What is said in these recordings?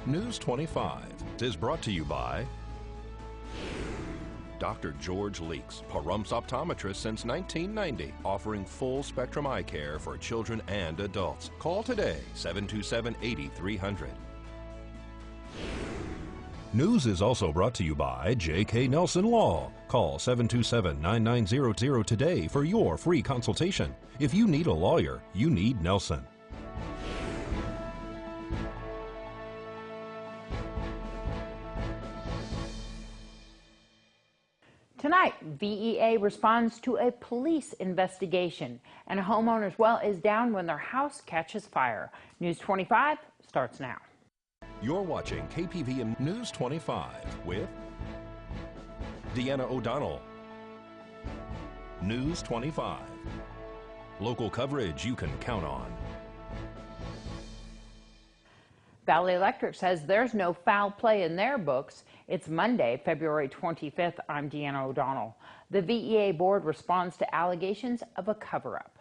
News 25 is brought to you by Dr. George Leeks, Pahrumps optometrist since 1990, offering full spectrum eye care for children and adults. Call today, 727-8300. News is also brought to you by J.K. Nelson Law. Call 727-9900 today for your free consultation. If you need a lawyer, you need Nelson. Tonight, VEA responds to a police investigation, and a homeowner's well is down when their house catches fire. News 25 starts now. You're watching KPVM News 25 with Deanna O'Donnell. News 25. Local coverage you can count on. Valley Electric says there's no foul play in their books. It's Monday, February 25th. I'm Deanna O'Donnell. The VEA board responds to allegations of a cover-up.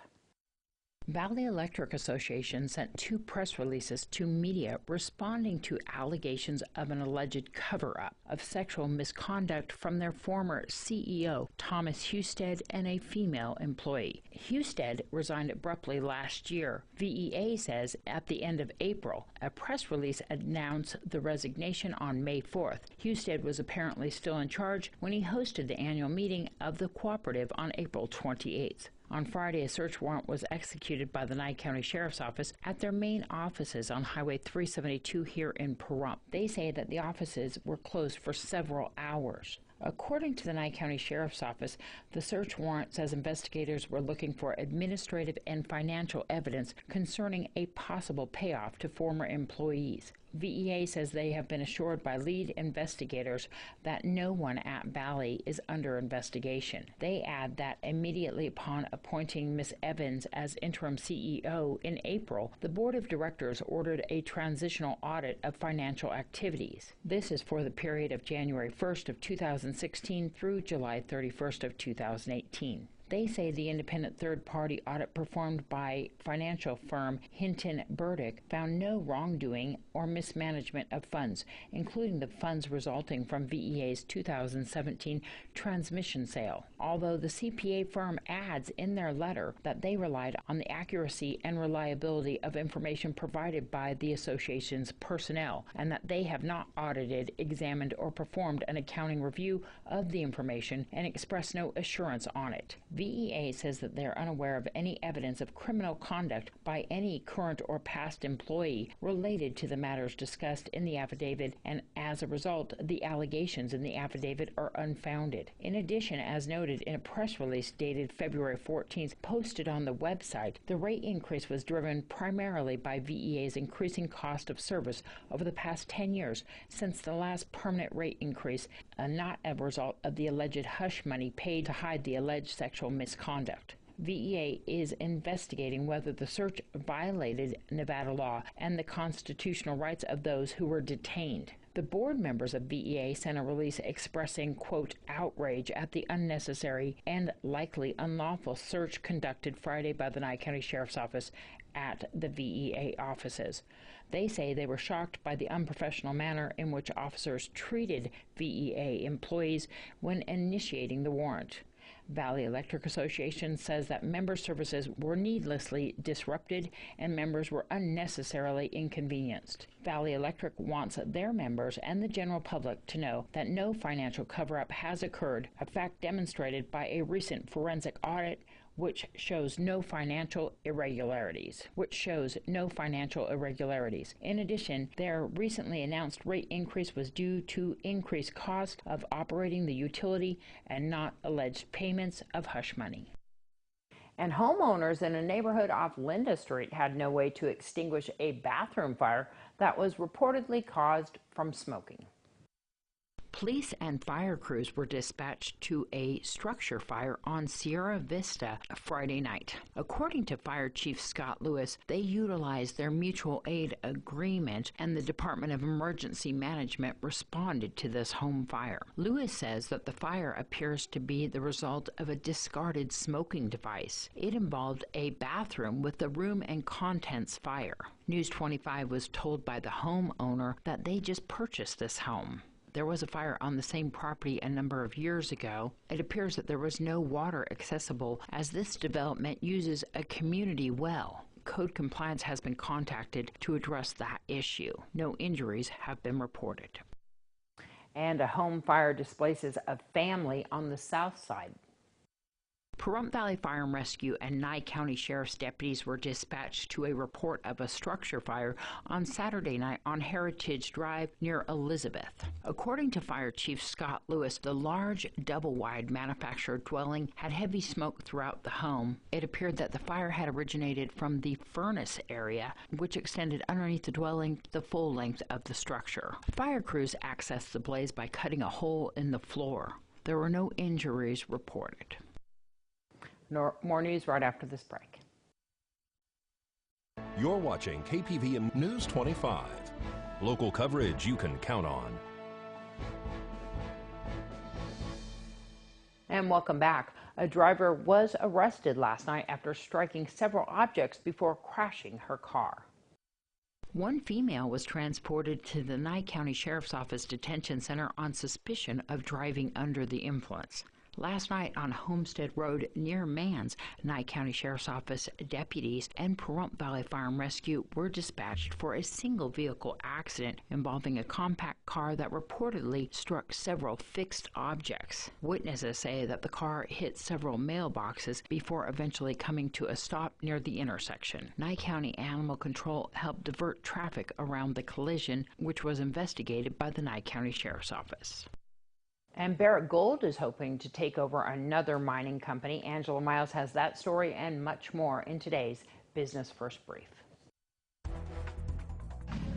Valley Electric Association sent 2 press releases to media responding to allegations of an alleged cover-up of sexual misconduct from their former CEO, Thomas Husted, and a female employee. Husted resigned abruptly last year. VEA says at the end of April, a press release announced the resignation on May 4th. Husted was apparently still in charge when he hosted the annual meeting of the cooperative on April 28th. On Friday, a search warrant was executed by the Nye County Sheriff's Office at their main offices on Highway 372 here in Pahrump. They say that the offices were closed for several hours. According to the Nye County Sheriff's Office, the search warrant says investigators were looking for administrative and financial evidence concerning a possible payoff to former employees. VEA says they have been assured by lead investigators that no one at Valley is under investigation. They add that immediately upon appointing Ms. Evans as interim CEO in April, the board of directors ordered a transitional audit of financial activities. This is for the period of January 1st of 2016 through July 31st of 2018. They say the independent third-party audit performed by financial firm Hinton Burdick found no wrongdoing or mismanagement of funds, including the funds resulting from VEA's 2017 transmission sale. Although the CPA firm adds in their letter that they relied on the accuracy and reliability of information provided by the association's personnel, and that they have not audited, examined, or performed an accounting review of the information and express no assurance on it. VEA says that they are unaware of any evidence of criminal conduct by any current or past employee related to the matters discussed in the affidavit, and as a result, the allegations in the affidavit are unfounded. In addition, as noted in a press release dated February 14th posted on the website, the rate increase was driven primarily by VEA's increasing cost of service over the past 10 years since the last permanent rate increase, not a result of the alleged hush money paid to hide the alleged sexual misconduct. VEA is investigating whether the search violated Nevada law and the constitutional rights of those who were detained. The board members of VEA sent a release expressing, quote, outrage at the unnecessary and likely unlawful search conducted Friday by the Nye County Sheriff's Office at the VEA offices. They say they were shocked by the unprofessional manner in which officers treated VEA employees when initiating the warrant. Valley Electric Association says that member services were needlessly disrupted and members were unnecessarily inconvenienced. Valley Electric wants their members and the general public to know that no financial cover-up has occurred, a fact demonstrated by a recent forensic audit which shows no financial irregularities. In addition, their recently announced rate increase was due to increased cost of operating the utility and not alleged payments of hush money. And homeowners in a neighborhood off Linda Street had no way to extinguish a bathroom fire that was reportedly caused from smoking. Police and fire crews were dispatched to a structure fire on Sierra Vista Friday night. According to Fire Chief Scott Lewis, they utilized their mutual aid agreement, and the Department of Emergency Management responded to this home fire. Lewis says that the fire appears to be the result of a discarded smoking device. It involved a bathroom with the room and contents fire. News 25 was told by the homeowner that they just purchased this home. There was a fire on the same property a number of years ago. It appears that there was no water accessible as this development uses a community well. Code Compliance has been contacted to address that issue. No injuries have been reported. And a home fire displaces a family on the south side. Pahrump Valley Fire and Rescue and Nye County Sheriff's deputies were dispatched to a report of a structure fire on Saturday night on Heritage Drive near Elizabeth. According to Fire Chief Scott Lewis, the large double-wide manufactured dwelling had heavy smoke throughout the home. It appeared that the fire had originated from the furnace area, which extended underneath the dwelling the full length of the structure. Fire crews accessed the blaze by cutting a hole in the floor. There were no injuries reported. More news right after this break. You're watching KPVM News 25. Local coverage you can count on. And welcome back. A driver was arrested last night after striking several objects before crashing her car. One female was transported to the Nye County Sheriff's Office Detention Center on suspicion of driving under the influence. Last night on Homestead Road near Mans, Nye County Sheriff's Office deputies and Pahrump Valley Fire and Rescue were dispatched for a single vehicle accident involving a compact car that reportedly struck several fixed objects. Witnesses say that the car hit several mailboxes before eventually coming to a stop near the intersection. Nye County Animal Control helped divert traffic around the collision, which was investigated by the Nye County Sheriff's Office. And Barrick Gold is hoping to take over another mining company. Angela Miles has that story and much more in today's Business First Brief.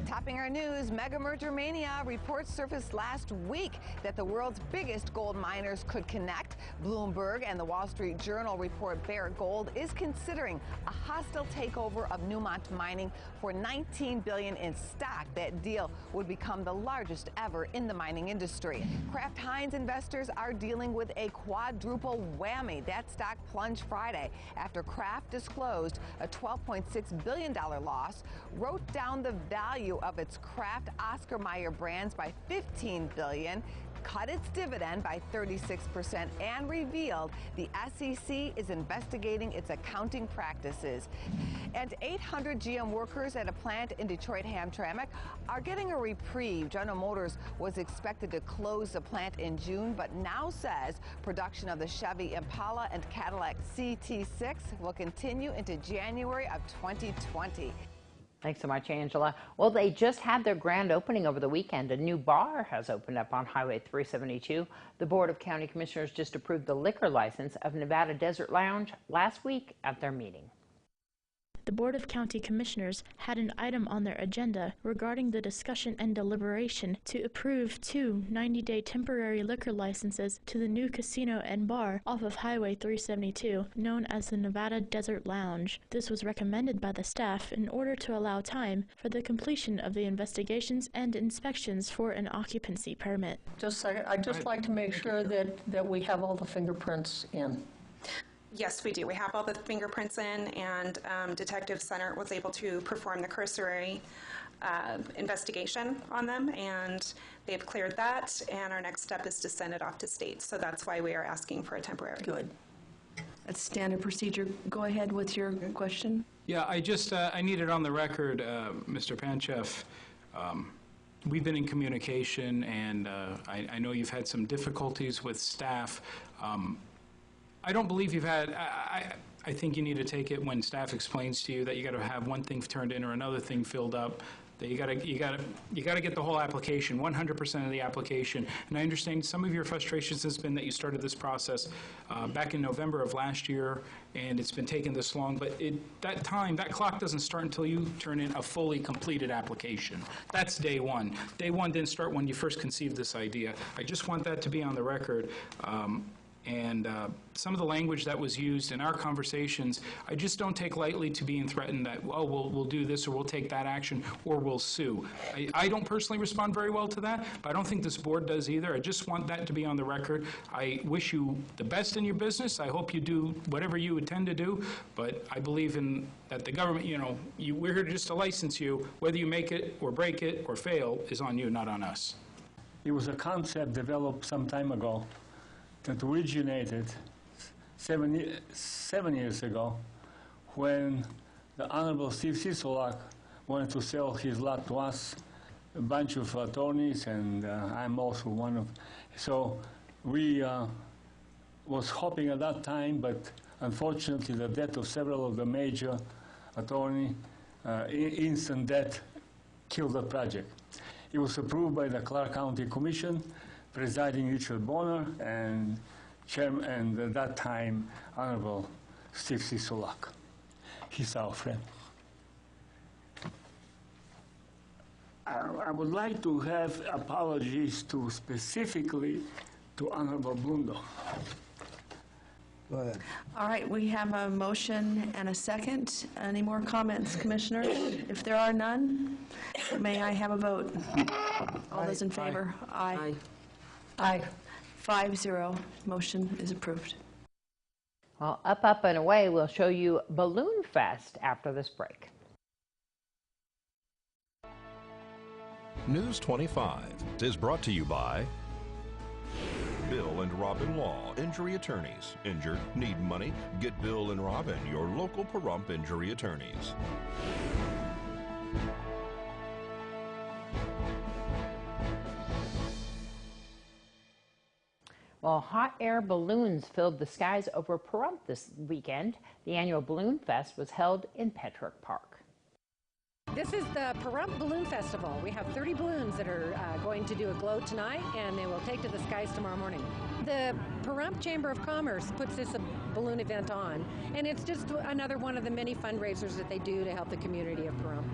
Topping our news, mega merger mania. Reports surfaced last week that the world's biggest gold miners could connect. Bloomberg and the Wall Street Journal report Barrick Gold is considering a hostile takeover of Newmont Mining for $19 billion in stock. That deal would become the largest ever in the mining industry. Kraft Heinz investors are dealing with a quadruple whammy. That stock plunged Friday after Kraft disclosed a $12.6 billion loss, wrote down the value of its Kraft Oscar Mayer brands by $15 billion, cut its dividend by 36%, and revealed the SEC is investigating its accounting practices. And 800 GM workers at a plant in Detroit-Hamtramck are getting a reprieve. General Motors was expected to close the plant in June, but now says production of the Chevy Impala and Cadillac CT6 will continue into January of 2020. Thanks so much, Angela. Well, they just had their grand opening over the weekend. A new bar has opened up on Highway 372. The Board of County Commissioners just approved the liquor license of Nevada Desert Lounge last week at their meeting. The Board of County Commissioners had an item on their agenda regarding the discussion and deliberation to approve two 90-day temporary liquor licenses to the new casino and bar off of Highway 372, known as the Nevada Desert Lounge. This was recommended by the staff in order to allow time for the completion of the investigations and inspections for an occupancy permit. Just a second. I'd just like to make sure that we have all the fingerprints in. Yes, we do. We have all the fingerprints in, and Detective Center was able to perform the cursory investigation on them, and they've cleared that, and our next step is to send it off to state. So that's why we are asking for a temporary. Good. That's standard procedure. Go ahead with your question. Yeah, I need it on the record, Mr. Panchev. We've been in communication, and I know you've had some difficulties with staff. I don't believe you've had, I think you need to take it when staff explains to you that you got to have one thing turned in or another thing filled up. that you gotta get the whole application, 100% of the application. And I understand some of your frustrations has been that you started this process back in November of last year, and it's been taking this long, but that clock doesn't start until you turn in a fully completed application. That's day one. Day one didn't start when you first conceived this idea. I just want that to be on the record. And some of the language that was used in our conversations, I just don't take lightly to being threatened that, oh, we'll do this, or we'll take that action, or we'll sue. I don't personally respond very well to that, but I don't think this board does either. I just want that to be on the record. I wish you the best in your business. I hope you do whatever you intend to do, but I believe that the government, we're here just to license you. Whether you make it or break it or fail is on you, not on us. It was a concept developed some time ago that originated seven years ago when the Honorable Steve Sisolak wanted to sell his lot to us, a bunch of attorneys, and I'm also one of. So we was hoping at that time, but unfortunately the death of several of the major attorneys, instant death, killed the project. It was approved by the Clark County Commission, presiding Richard Bonner, and chairman, and at that time, Honorable Steve Sisolak. He's our friend. I would like to have apologies specifically to Honorable Blundo. Go ahead. All right, we have a motion and a second. Any more comments, commissioners? If there are none, may I have a vote? All those in favor? Aye. Aye. 5-0. Motion is approved. Well, up, and away, we'll show you Balloon Fest after this break. News 25 is brought to you by Bill and Robin Law, injury attorneys. Injured, need money? Get Bill and Robin, your local Pahrump injury attorneys. Well, hot air balloons filled the skies over Pahrump this weekend. The annual Balloon Fest was held in Petrick Park. This is the Pahrump Balloon Festival. We have 30 balloons that are going to do a glow tonight, and they will take to the skies tomorrow morning. The Pahrump Chamber of Commerce puts this balloon event on, and it's just another one of the many fundraisers that they do to help the community of Pahrump.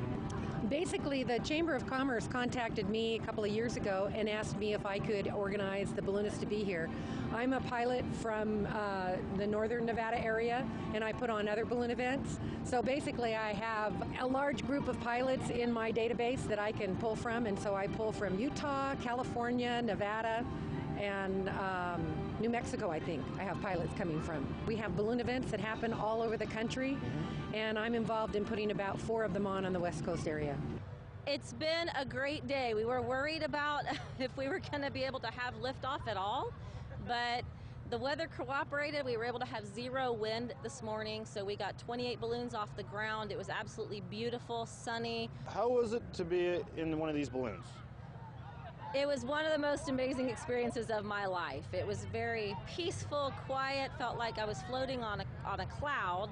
Basically, the Chamber of Commerce contacted me a couple of years ago and asked me if I could organize the balloonists to be here. I'm a pilot from the northern Nevada area, and I put on other balloon events. So basically, I have a large group of pilots in my database that I can pull from, and so I pull from Utah, California, Nevada, and New Mexico, I think, I have pilots coming from. We have balloon events that happen all over the country, and I'm involved in putting about 4 of them on the West Coast area. It's been a great day. We were worried about if we were going to be able to have liftoff at all, but the weather cooperated. We were able to have 0 wind this morning, so we got 28 balloons off the ground. It was absolutely beautiful, sunny. How was it to be in one of these balloons? It was one of the most amazing experiences of my life. It was very peaceful, quiet, felt like I was floating on a cloud.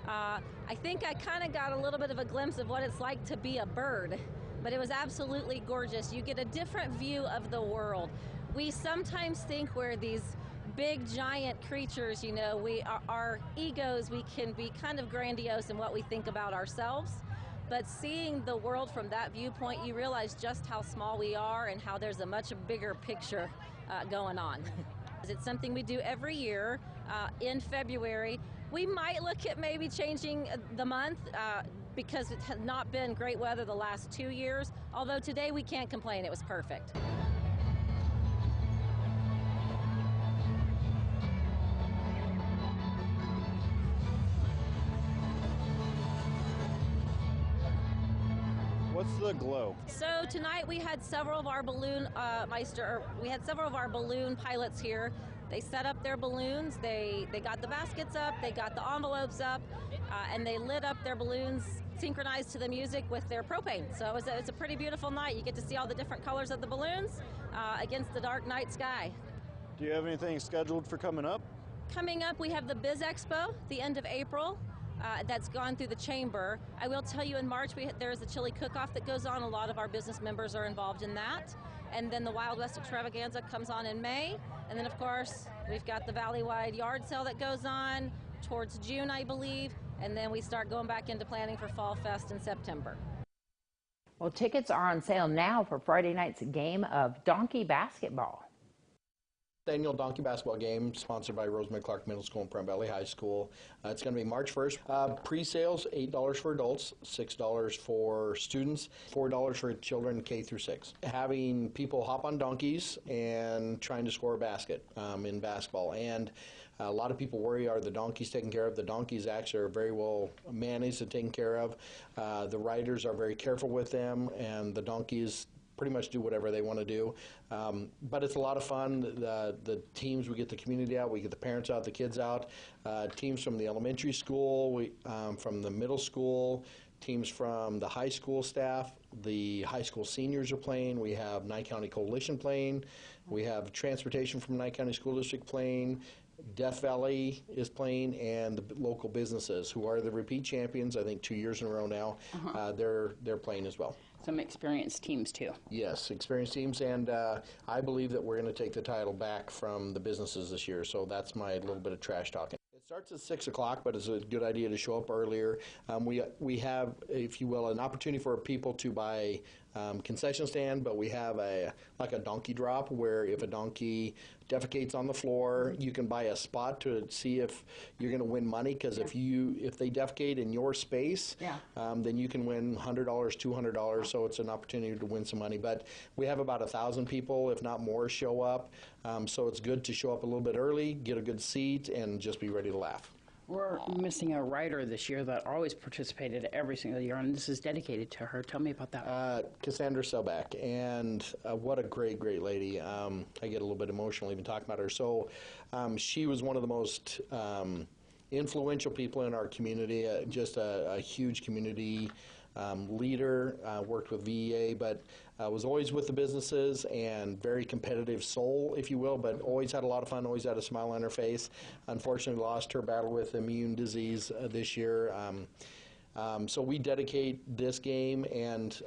I think I kind of got a little bit of a glimpse of what it's like to be a bird, but it was absolutely gorgeous. You get a different view of the world. We sometimes think we're these big, giant creatures, our egos, we can be kind of grandiose in what we think about ourselves. But seeing the world from that viewpoint, you realize just how small we are and how there's a much bigger picture going on. It's something we do every year in February. We might look at maybe changing the month because it has not been great weather the last 2 years, although today we can't complain, it was perfect. What's the glow? So tonight we had several of our balloon pilots here. They set up their balloons, they got the baskets up, they got the envelopes up, and they lit up their balloons synchronized to the music with their propane. So it's a pretty beautiful night. You get to see all the different colors of the balloons against the dark night sky. Do you have anything scheduled for coming up? Coming up, we have the Biz Expo, the end of April. that's gone through the chamber. I will tell you in March there's a chili cook-off that goes on. A lot of our business members are involved in that. And then the Wild West Extravaganza comes on in May. And then, of course, we've got the Valley-wide yard sale that goes on towards June, I believe. And then we start going back into planning for Fall Fest in September. Well, tickets are on sale now for Friday night's game of donkey basketball. The annual donkey basketball game sponsored by Rosemary Clark Middle School and Pahrump Valley High School. It's going to be March 1st. Pre-sales, $8 for adults, $6 for students, $4 for children K through 6. Having people hop on donkeys and trying to score a basket in basketball. And a lot of people worry, are the donkeys taken care of? The donkeys actually are very well managed and taken care of. The riders are very careful with them, and the donkeys pretty much do whatever they want to do. But it's a lot of fun. The teams, we get the community out, we get the parents out, the kids out. Teams from the elementary school, from the middle school, teams from the high school staff, the high school seniors are playing. We have Nye County Coalition playing. We have transportation from Nye County School District playing. Death Valley is playing, and the local businesses who are the repeat champions, I think 2 years in a row now, they're playing as well. Some experienced teams too. Yes, experienced teams, and I believe that we're going to take the title back from the businesses this year, so that's my little bit of trash talking. It starts at 6 o'clock, but it's a good idea to show up earlier. We have, if you will, an opportunity for people to buy concession stand, but we have like a donkey drop where if a donkey defecates on the floor, you can buy a spot to see if you're going to win money, because if they defecate in your space, then you can win $100, $200, so it's an opportunity to win some money. But we have about 1,000 people, if not more, show up, so it's good to show up a little bit early, get a good seat, and just be ready to laugh. We're missing a writer this year that always participated every single year, and this is dedicated to her. Tell me about that. Cassandra Selbach, and what a great, great lady. I get a little bit emotional even talking about her. So she was one of the most influential people in our community, just a huge community leader, worked with VEA, but was always with the businesses, and very competitive soul, if you will, but always had a lot of fun, always had a smile on her face. Unfortunately lost her battle with immune disease this year. So we dedicate this game and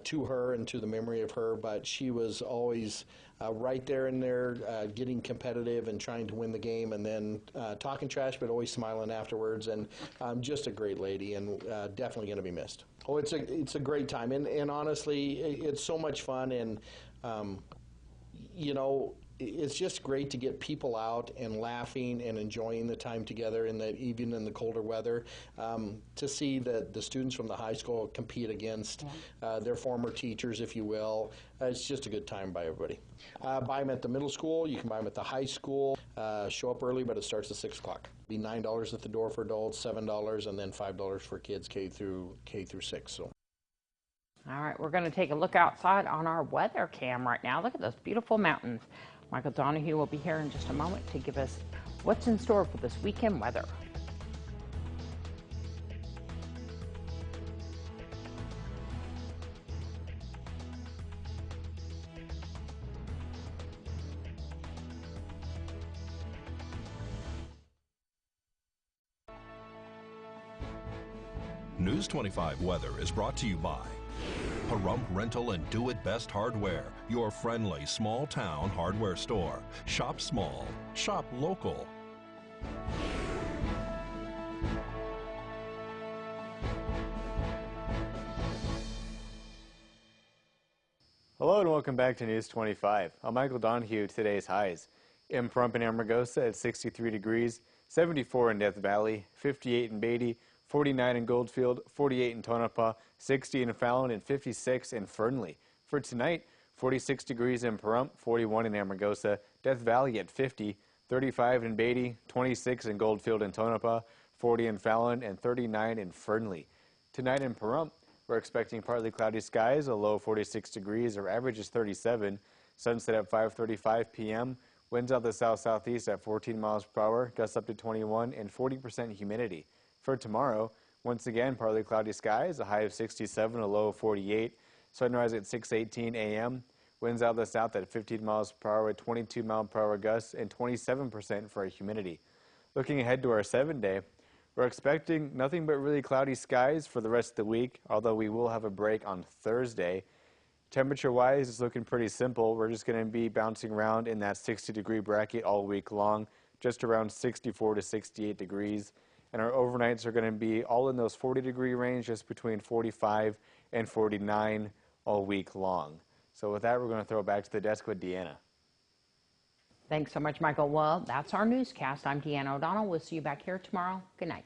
to her and to the memory of her, but she was always right there in there, getting competitive and trying to win the game, and then talking trash, but always smiling afterwards, and just a great lady, and definitely going to be missed. Oh, it's a great time, and honestly, it's so much fun, and you know, it's just great to get people out and laughing and enjoying the time together, even in the colder weather. To see that the students from the high school compete against their former teachers, if you will, it's just a good time by everybody. Buy them at the middle school. You can buy them at the high school. Show up early, but it starts at 6 o'clock. Be $9 at the door for adults, $7, and then $5 for kids K through 6. So. All right, we're going to take a look outside on our weather cam right now. Look at those beautiful mountains. Michael Donahue will be here in just a moment to give us what's in store for this weekend weather. News 25 weather is brought to you by Pahrump Rental and Do It Best Hardware, your friendly small town hardware store. Shop small, shop local. Hello and welcome back to News 25. I'm Michael Donahue. Today's highs in Pahrump and Amargosa at 63 degrees, 74 in Death Valley, 58 in Beatty, 49 in Goldfield, 48 in Tonopah, 60 in Fallon, and 56 in Fernley. For tonight, 46 degrees in Pahrump, 41 in Amargosa, Death Valley at 50, 35 in Beatty, 26 in Goldfield and Tonopah, 40 in Fallon, and 39 in Fernley. Tonight in Pahrump, we're expecting partly cloudy skies, a low 46 degrees, our average is 37. Sunset at 5:35 p.m. Winds out the south-southeast at 14 miles per hour, gusts up to 21, and 40% humidity. For tomorrow, once again, partly cloudy skies, a high of 67, a low of 48. Sunrise at 6:18 a.m. Winds out the south at 15 miles per hour with 22 mile per hour gusts and 27% for our humidity. Looking ahead to our 7-day, We're expecting nothing but really cloudy skies for the rest of the week, although we will have a break on Thursday. Temperature-wise, it's looking pretty simple. We're just going to be bouncing around in that 60-degree bracket all week long, just around 64 to 68 degrees. And our overnights are going to be all in those 40-degree range, just between 45 and 49 all week long. So with that, we're going to throw it back to the desk with Deanna. Thanks so much, Michael. Well, that's our newscast. I'm Deanna O'Donnell. We'll see you back here tomorrow. Good night.